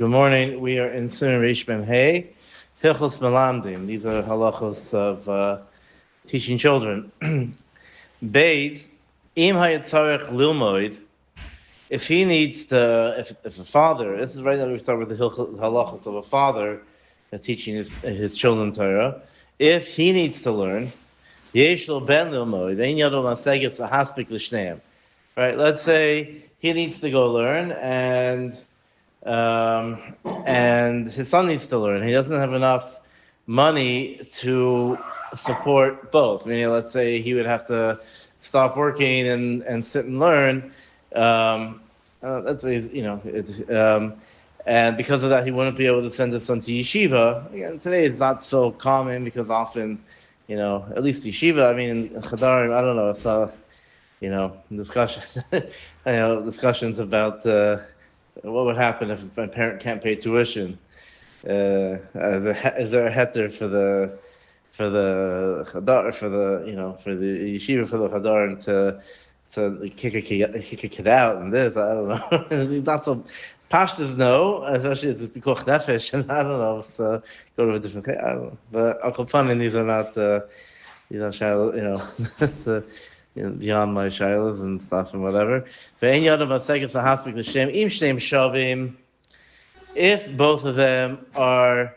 Good morning. We are in Sunnah Reish Mem Hey, Hilchos Melamdim. These are halachos of teaching children. Beis, im hayatzarech lilmoid. If he needs to, if a father, this is right now we start with the halachos of a father teaching his children Torah. If he needs to learn, yesh lo ben lilmoid. Ein yado masegets ahaspik l'shneim. Right. Let's say he needs to go learn and his son needs to learn. He doesn't have enough money to support both. Meaning, let's say he would have to stop working and sit and learn. That's and because of that, he wouldn't be able to send his son to yeshiva. Again, today it's not so common because often, at least yeshiva. I mean, chadarim, I don't know. So, discussions about. What would happen if my parent can't pay tuition? Is there a heter for the chadar for the yeshiva for the chadar to kick a kid out and this? I don't know. Not so pashtas no, especially it's bikuch nefesh, and I don't know. So go to a different. I don't know. But Uncle Fun and these are not shallow, beyond my shilas and stuff and whatever. If both of them are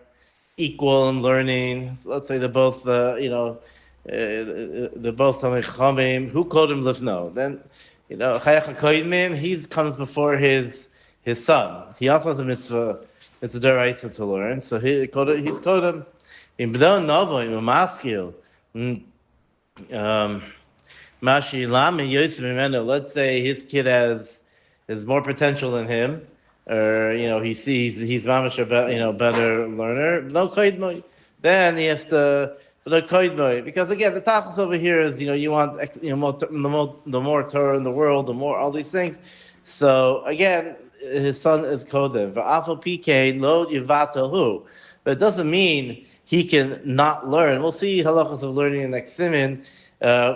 equal in learning, so let's say they're both, they're both Talmid Chachamim, who called him Livno? Then, he comes before his son. He also has a mitzvah. It's a deraisa to learn. So he's called him. In B'don Novo, in Maskil. Let's say his kid has more potential than him, or he sees he's mamash a better learner. Then he has to because again the tachlis over here is you want the more Torah in the world, the more all these things. So again, his son is kodem. V'afal pk lo yivatahu, but it doesn't mean he can not learn. We'll see halachas of learning in next siman.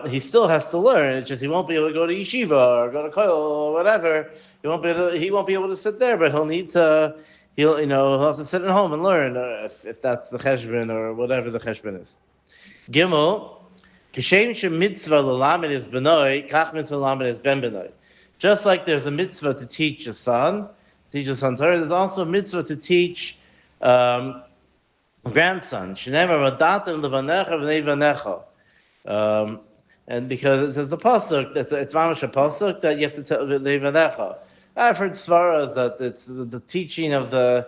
He still has to learn. It's just he won't be able to go to yeshiva or go to kollel or whatever. He won't be able to sit there, but he'll need to. He'll have to sit at home and learn, if that's the cheshbon or whatever the cheshbon is. Gimel, kishem mitzvah l'lamed is benoi, kach mitzvah l'lamed is ben benoi. Just like there's a mitzvah to teach a son Torah, there's also a mitzvah to teach grandson. Shneimar v'datem levanecha v'nei vanecha. And because there's a pasuk, it's mamash a pasuk that you have to tell levanecha. I've heard svaras that it's the teaching of the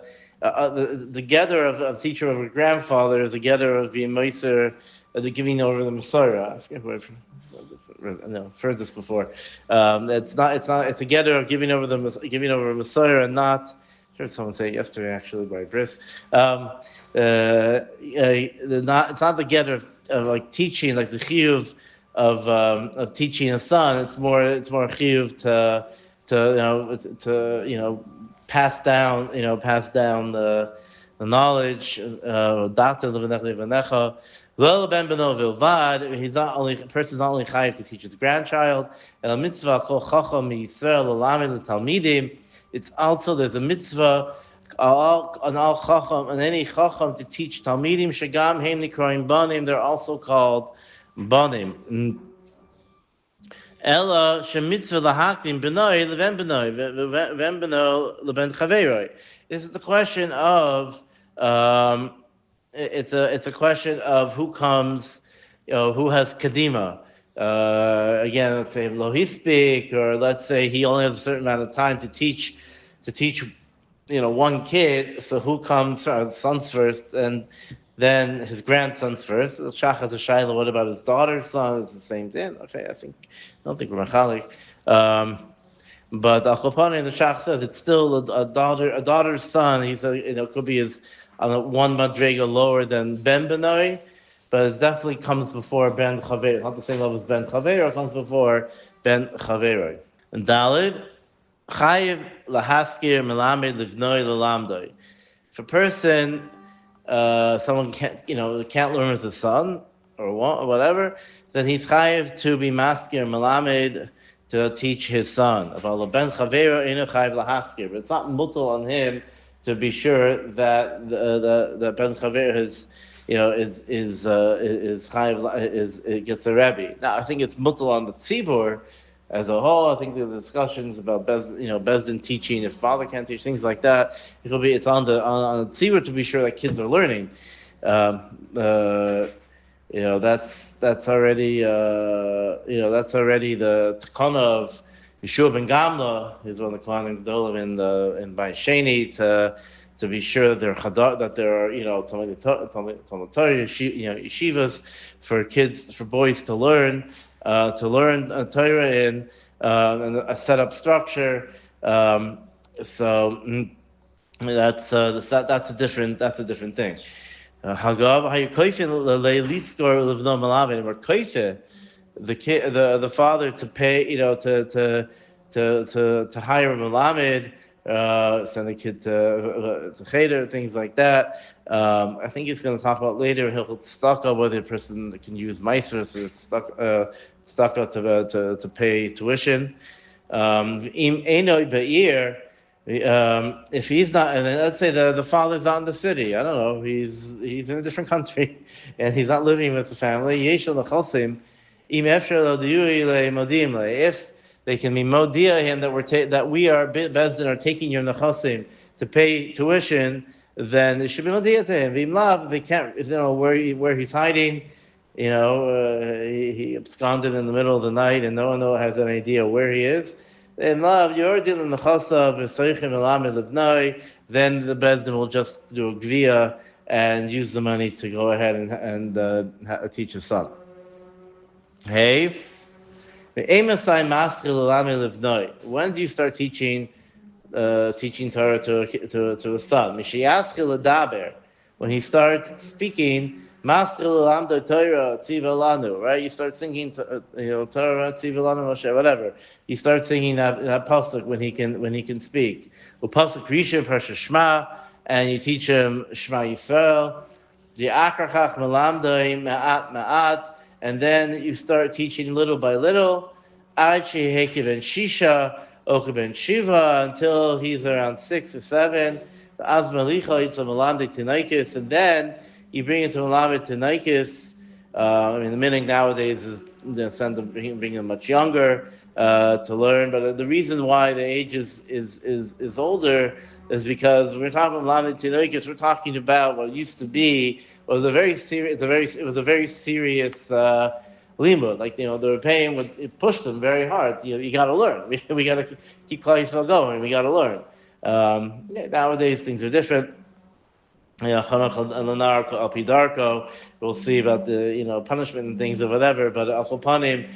gather of teacher of a grandfather is a gather of being meiser, the giving over the Messiah. I forget who I've heard this before. It's a gather of giving over a Messiah and not. I heard someone say it yesterday actually by Briss. It's not the gather of like teaching, like the chiyuv of teaching a son. It's more chiyuv to pass down the knowledge. He's not only a person's not only chayiv to teach his grandchild. And a mitzvah called chacham Yisrael l'lamed l'talmidim. It's also there's a mitzvah on all chacham and any chacham to teach talmidim shagam heim nikroim banim. They're also called banim. Ella shemitzvah lahaktim benoi leven benoi ven beno leben chaveroi. This is the question of it's a question of who comes, who has kadima. Again, let's say lo hispik, or let's say he only has a certain amount of time to teach one kid. So who comes sons first, and then his grandsons first? The Shach has a shayla. What about his daughter's son? It's the same thing. Okay, I don't think we're machalik. But Al-Khopani, the Shach says it's still a daughter's son. He's could be his on one madrega lower than Ben Benoi, but it definitely comes before Ben Chaver. Not the same level as Ben Chaver, it comes before Ben Chaveroi. And Dalid, Chayiv lahaskir melamed livnoi lalamdoi. If a person, someone can't learn with his son or whatever, then he's chayiv to be maskir melamed to teach his son. About Ben Chaver inu chayiv lahaskir, but it's not mutal on him to be sure that the Ben Chaver is it gets a Rebbe. Now I think it's mutal on the tzibur as a whole. I think the discussions about Bezdin teaching, if father can't teach, things like that. It's on the tzibur to be sure that kids are learning. That's already that's already the takana of Yeshua ben Gamla. Is one of the Kohanim Gedolim in Bain Sheni to be sure that there are Talmud Torah, yeshivas for kids, for boys to learn Torah in a set up structure. So that's a different thing. Hagav hayukoifin leiliskor livno malamin. We're koife the father to pay, to hire a malamed, send the kid to cheder, things like that. I think he's going to talk about later. He'll staka whether a person can use maisvus or staka to pay tuition. If he's not, and let's say the father's not in the city, I don't know, he's in a different country, and he's not living with the family. If they can be modia him that we are Bezdin are taking your nechasim to pay tuition, then it should be modia to him. If they can't, if they don't know where he's hiding, he absconded in the middle of the night, and no one has any idea where he is. In love, then the Bezdin will just do a gvia and use the money to go ahead and teach his son. Hey, when do you start teaching Torah to a son? When he starts speaking. Right? You start singing Torah, whatever. You start singing that pasuk when he can speak. Pasuk Rishon Parsha Shema, and you teach him Shema Yisrael. And then you start teaching little by little. Shisha, Shiva, until he's around 6 or 7. And then you bring it to Malamed to Naikis. The meaning nowadays is bring them much younger to learn. But the reason why the age is older is because we're talking about Malamed to Naikis. We're talking about what used to be was a very serious. It was a very serious limud. Like they were paying. It pushed them very hard. You got to learn. We got to keep Klal Yisrael going. We got to learn. Nowadays things are different. We'll see about the punishment and things or whatever. But Alpanim,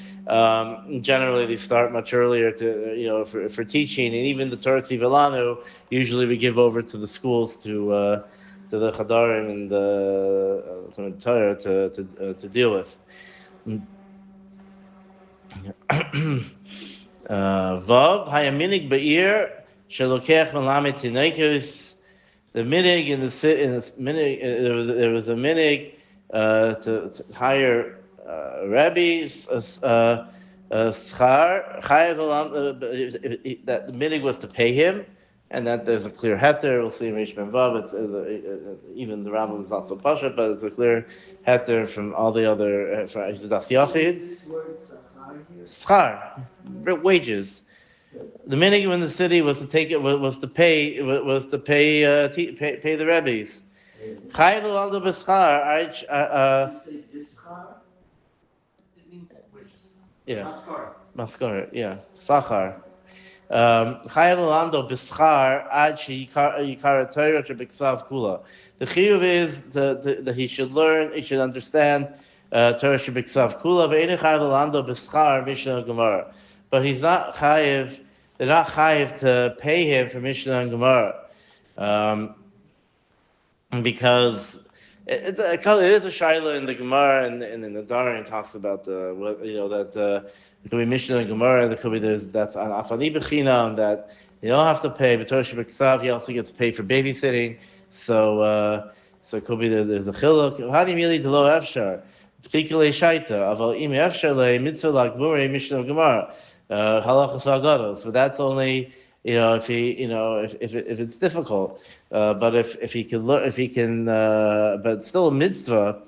generally they start much earlier to for teaching, and even the Torah Tzivilanu usually we give over to the schools to the Chadarim and the Torah to deal with. Vav Hayaminik Be'ir Shelokech Malamed Tineikus. The minig there was a minig to hire rabbis, schar. That the minig was to pay him, and that there's a clear heter. We'll see in Reish Ben Vav. Even the Rambam is not so pasha, but it's a clear heter from all the other. Das Yachid. Schar, wages. The minig in the city was to pay the rabbis. Chayav l'aldo b'schar. Yeah, maskar. Yeah, sachar. Chayav l'aldo b'schar ad sheyikar Torah shebiksav kula. The chiyuv is that he should learn, he should understand Torah shebiksav kula. Ve'enei chayav l'aldo b'schar Mishnah Gemara. But he's not chayiv. They're not chayiv to pay him for Mishnah and Gemara, because it is a shaila in the Gemara and in the Daran talks about that it could be Mishnah and Gemara. There could be that's an afani b'chinam that you don't have to pay. But Torah shebiksav, he also gets paid for babysitting. So it could be there's a chiluk. How do you really do lo efshar? Tzikule shaita aval im efshar le mitzvah lagmurei Mishnah and Gemara. Halachas v'agados, but that's only if it's difficult, but if he can learn, if he can, but still a mitzvah,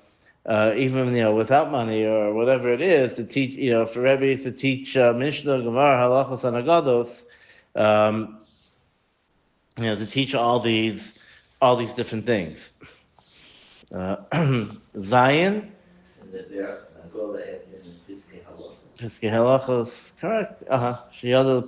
even without money or whatever it is to teach, for Rebbe's to teach Mishnah, Gemara, Halachos, and Agados, to teach all these different things. Zion. Piskei halachos, correct. You have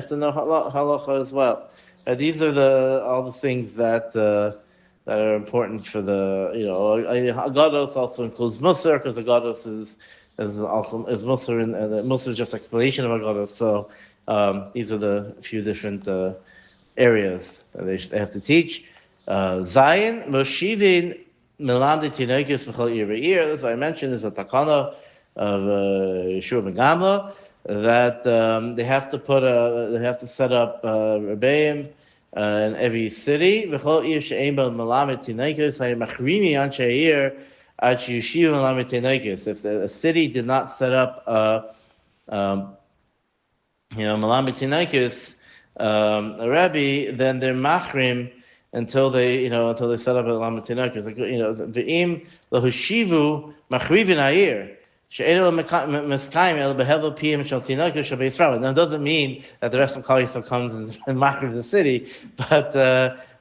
to know halacha as well. These are all the things that are important for the Agados also includes Musar, because Agados is Musar, and Musar is just explanation of Agados. So these are the few different areas that they have to teach. Zion Moshivin Milamdi Tinekis B'chol Yoreh. That's what I mentioned. Is a takana of Yeshua ben Gamla that they have to set up rebbeim in every city. V'chol ir she'ein bo melamed tinekos ha'machrimi anshe ir ad sheyushiv melamed tinekos. If a city did not set up melamed tinekos a rebbe, then they're machrim until they set up a melamed tinekos. V'im lahushivu machrivin ha'ir. Now, it doesn't mean that the rest of Klal Yisrael comes and machriv the city, but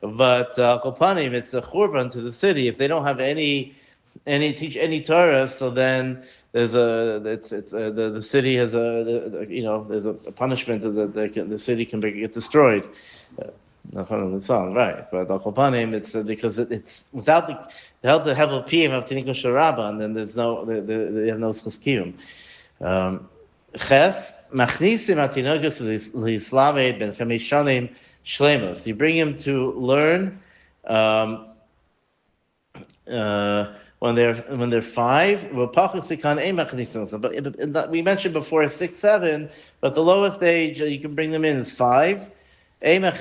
Kopanim, it's a churban to the city. If they don't have any Torah, so then there's the city has there's a punishment that the city can get destroyed. Right, but Kopanim, it's because it's without the hevel piyim of Tinikun Sharaba, and then they have no schus kiyum. Ches machnisim atinogus lislamed ben chamesh shanim shlemos. You bring him to learn when they're 5. But we mentioned before 6, 7, but the lowest age you can bring them in is 5. And if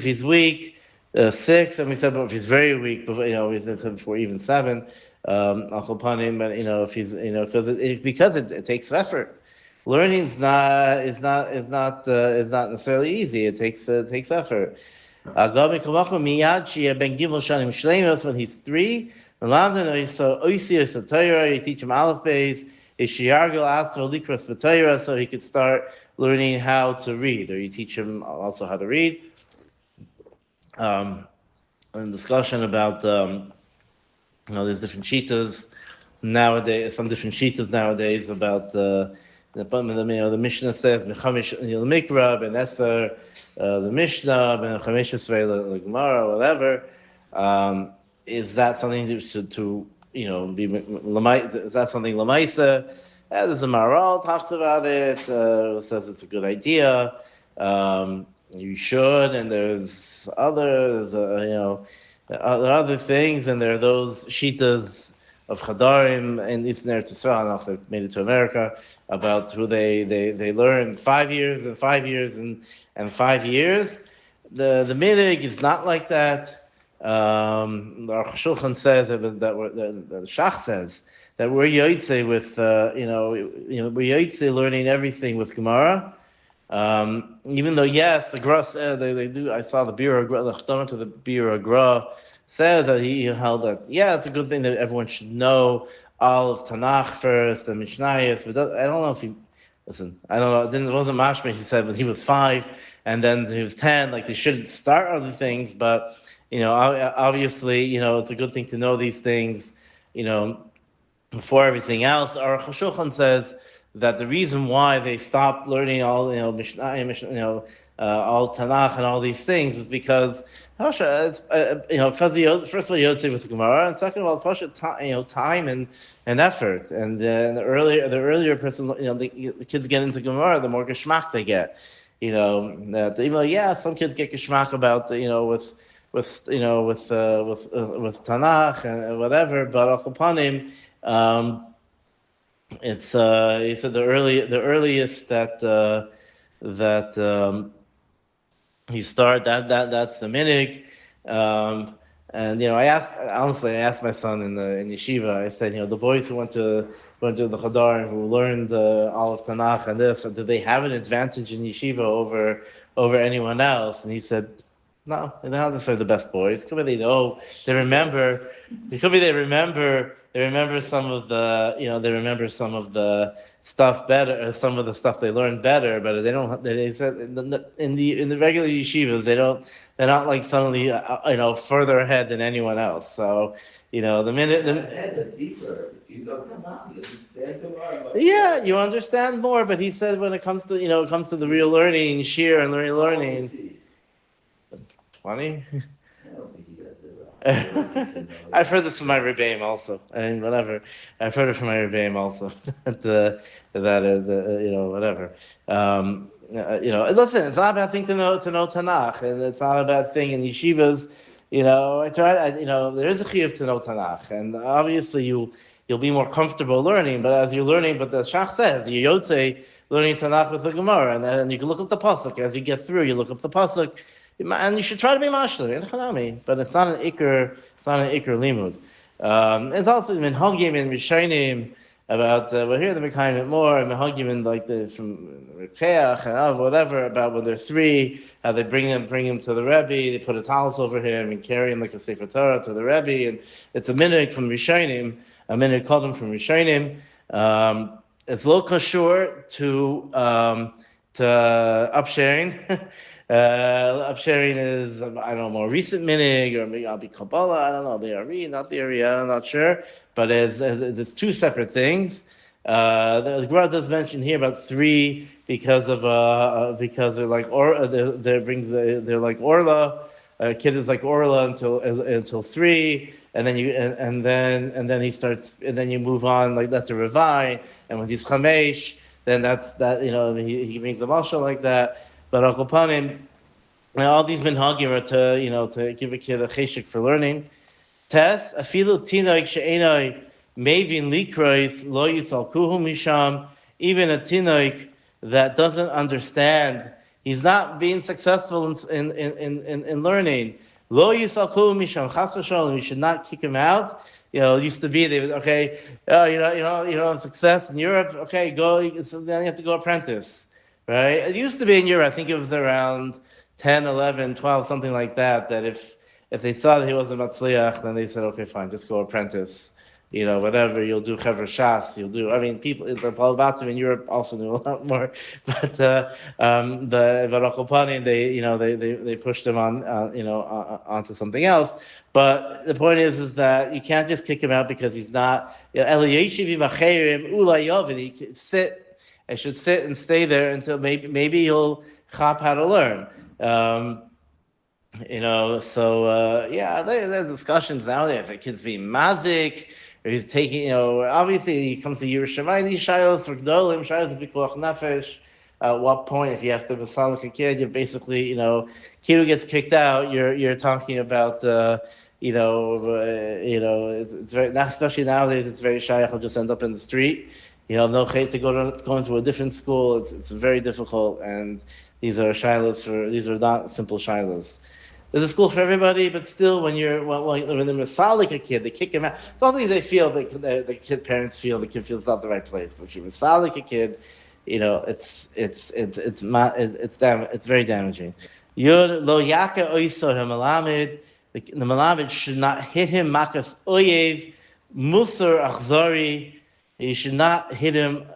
he's weak, 6, and we said, but if he's very weak, we said before even 7, if he's, because it takes effort. Learning is not necessarily easy. It takes effort. When he's 3, you teach him aleph beis, so he could start learning how to read, or you teach him also how to read. And discussion about there's different shitas nowadays. Some different shitas nowadays about the Mishnah says mechamish mikra ben eser the Mishnah ben chamesh esrei the Gemara, whatever. Is that something to be is that something lamaisa? There's a Maral talks about it. Says it's a good idea. You should, and there's others. There are other things, and there are those shitas of Chadarim in Eastern Eretz Yisrael. I don't know if they've made it to America, about who they learn 5 years and 5 years and 5 years. The minig is not like that. The Shulchan says that the Shach says that we're Yotzei with we're Yotzei learning everything with Gemara. Even though yes, the Gra they do. I saw the Bira Gra, the Chadam to the Bira Gra says that he held that it's a good thing that everyone should know all of Tanakh first and Mishnayos. But I don't know if he listen. I don't know. It wasn't mashma. He said when he was 5 and then he was 10. Like they shouldn't start other things, but obviously, it's a good thing to know these things, before everything else. Aruch Shulchan says that the reason why they stopped learning all, Mishnah, all Tanakh and all these things is because, because first of all, Yotzei with the Gemara, and second of all, time and effort. And the earlier person, the kids get into Gemara, the more geschmack they get. Even though, some kids get geschmack about, with Tanakh and whatever, but Al Kapanim, it's he said the earliest that you start that's the minig, And I asked my son in yeshiva. I said, the boys who went to the Chadar and who learned all of Tanakh and this, did they have an advantage in yeshiva over anyone else? And he said, no, they're not necessarily the best boys. Could be they remember. It could be they remember some of the they remember some of the stuff better, some of the stuff they learned better, but they don't. They said in the regular yeshivas they're not like suddenly further ahead than anyone else. So the minute you understand more. But he said when it comes to the real learning, sheer and real learning. 20? I've heard this from my Rebbeim also. Whatever. I've heard it from my Rebbeim also. Whatever. Listen, it's not a bad thing to know Tanakh, and it's not a bad thing in yeshivas. I try. There is a chiyuv to know Tanakh, and obviously you'll be more comfortable learning. But as you're learning, but the Shach says you Yotze learning Tanakh with the Gemara, and then you can look up the pasuk as you get through. You look up the pasuk. And you should try to be mashler, but it's not an ikr. It's not an ikr limud. It's also minhagim and rishonim about. We'll hear the mekayim more. Minhagim and from Rekeach and Av, whatever, about when they're 3, how they bring him to the Rebbe. They put a talus over him and carry him like a sefer Torah to the Rebbe, and it's a minhag from rishonim. A minhag called him from rishonim. It's a little kashur to upsharing. Upsharing is, I don't know, more recent minig, or maybe I'll be Kabbalah, I don't know, the Ari, not the Ari, I'm not sure, but it's 2 separate things. The Gemara does mention here about 3 because they're like they're like Orla. A kid is like Orla until 3, and then he starts, and then you move on like that to Revai, and when he's Chamesh, then that's that he brings a mashal like that. But Al Kopanim, all these minhagim are to give a kid a cheshik for learning. Tes afilu tinoik she'enoi mevin likrois lo yisalkuhu misham. Even a tinoik that doesn't understand, he's not being successful in learning. Lo yisalkuhu misham chas v'sholem. You should not kick him out. It used to be they would have success in Europe. Okay, go. So then you have to go apprentice. Right? It used to be in Europe, I think it was around 10, 11, 12, something like that, that if they saw that he wasn't Matzliach, then they said, okay, fine, just go apprentice. Whatever, you'll do Chevra Shas, people, the Palvatim in Europe also knew a lot more, but the Varachopani, they pushed him on, onto something else. But the point is that you can't just kick him out because he's not, Eliyeshiv Macherim Ula Yovin, he can sit. I should sit and stay there until maybe he'll chop how to learn. There's discussions now if the kid's being mazik, or he's taking, obviously he comes to Yerushalayim, these shaylos for gdolim, shaylos b'kuach nefesh. At what point, if you have to masalik a kid, you're basically, kid who gets kicked out, you're talking about, it's very, especially nowadays, it's very shy. He'll just end up in the street. No chait to go into a different school. It's very difficult, and these are not simple shilas. There's a school for everybody, but still, when they're masalik a kid, they kick him out. It's all things they feel. The kid parents feel the kid feels it's not the right place. But if you masalik a kid, it's very damaging. Yud lo yaka oiso hamalamed. The malamed should not hit him. Makas oyev musar achzari. You should not hit him,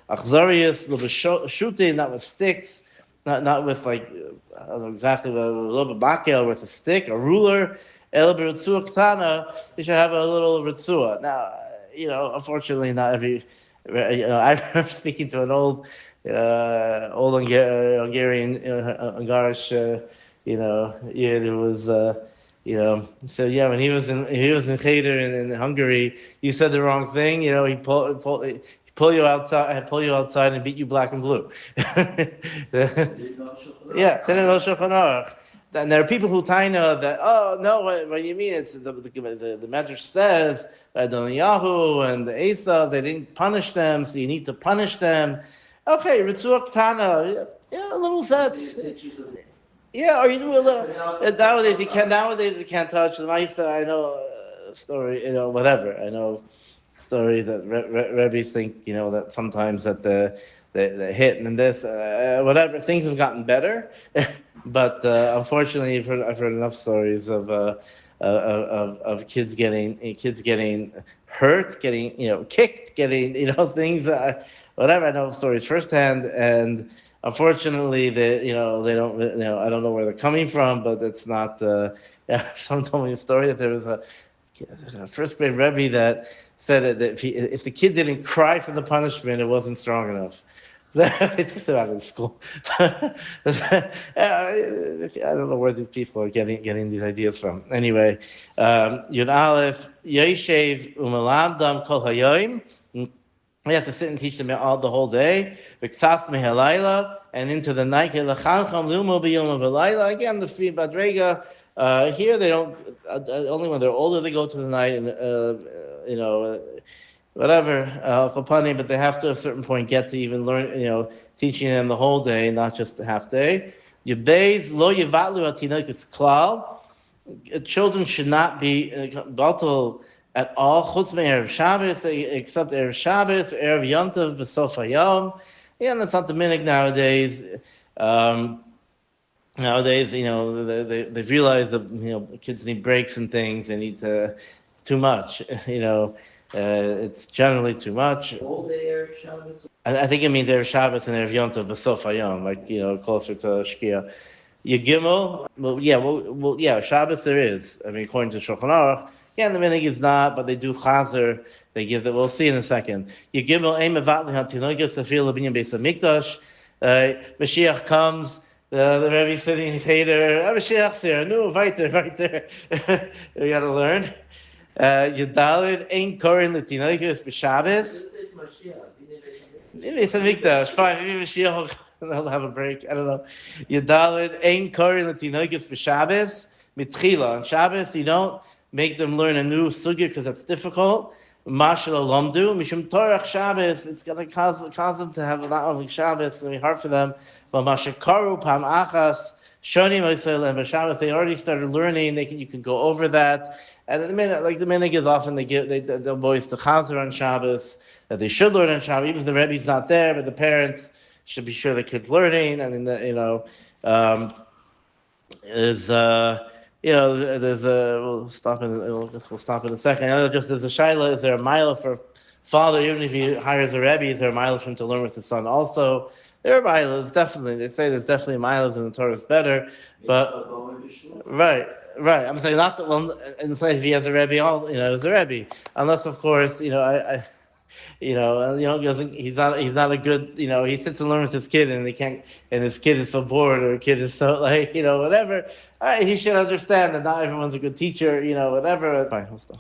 achzarius, shooting, not with sticks, not with I don't know exactly, a little bit bakel with a stick, a ruler. El b'ritzua ktana, you should have a little ritzua. Now, unfortunately, not every. I remember speaking to an old Hungarian, Ungarish, who was. So when he was in Cheder in Hungary, you said the wrong thing. He pull you outside and beat you black and blue. Didn't know Shulchan Aruch. And there are people who taina that, oh no, what you mean? It's the Medrash says Adoniyahu and the Asa, they didn't punish them, so you need to punish them. Okay, Ritzuach Tana, little sets. Yeah, or you do a little. Nowadays you can't touch the Maisa. I know a story. Whatever. I know stories that Rebbe's think. That sometimes that the hit and this whatever things have gotten better, but unfortunately I've heard enough stories of kids getting hurt, getting kicked, getting things. Whatever. I know stories firsthand, and unfortunately, they don't. I don't know where they're coming from, but it's not. Someone told me a story that there was a first grade Rebbe that said that if the kid didn't cry for the punishment, it wasn't strong enough. They talked about it in school. I don't know where these people are getting these ideas from. Anyway, Yud Aleph Yeshev Umalamdam Kol Hayoim. We have to sit and teach them all the whole day. And into the night. Again, the free badrega. Here they don't. Only when they're older they go to the night, and whatever. But they have to at a certain point get to even learn. Teaching them the whole day, not just the half day. Yibbeis lo yivatlu atinokus klal. Children should not be batal at all, chutz me'erev Shabbos, except erev Shabbos, erev Yontav, b'sof hayom. Yeah, and that's not the minhag nowadays. Nowadays, they've realized that kids need breaks and things. They need to. It's too much. It's generally too much. All day erev Shabbos. I think it means erev Shabbos and erev Yontav, b'sof hayom, like closer to Shkia. Yigimel, Shabbos there is. I mean, according to Shulchan Aruch. Yeah, the minhag is not, but they do chazer. They give that. We'll see in a second. Yigimel ein mevatli hatinogas afil l'binyan beis hamikdash. Mashiach comes. The Rebbe sitting in Cheder. Mashiach's here. No, weiter. We got to learn. Yudalid ein korin l'tinogas b'Shabbos. Maybe it's a mikdash. Fine. Maybe Mashiach will have a break. I don't know. Yudalid ein korin l'tinogas b'Shabbos mitchila. On Shabbos, you don't make them learn a new sugya because that's difficult. Mashal alamdu mishum torach Shabbos. It's going to cause them to have not only Shabbos. It's going to be hard for them. But mashakaru pam achas shonim Yisrael and Shabbos. They already started learning. You can go over that. And the minhag is often they give the boys the chazer on Shabbos that they should learn on Shabbos. Even if the Rebbe's not there, but the parents should be sure the kid's learning. I mean, there's we'll stop in a second. I know there's a shaila. Is there a mila for father, even if he hires a rebbe? Is there a mila for him to learn with his son? Also, there are milas. Definitely, they say there's definitely milas, and the Torah is better. But right. I'm saying not that. Well, and say if he has a rebbe, as a rebbe, unless of course, he's not a good, he sits and learns with his kid and his kid is so bored or kid is so whatever. All right, he should understand that not everyone's a good teacher, whatever. Fine, we'll stop.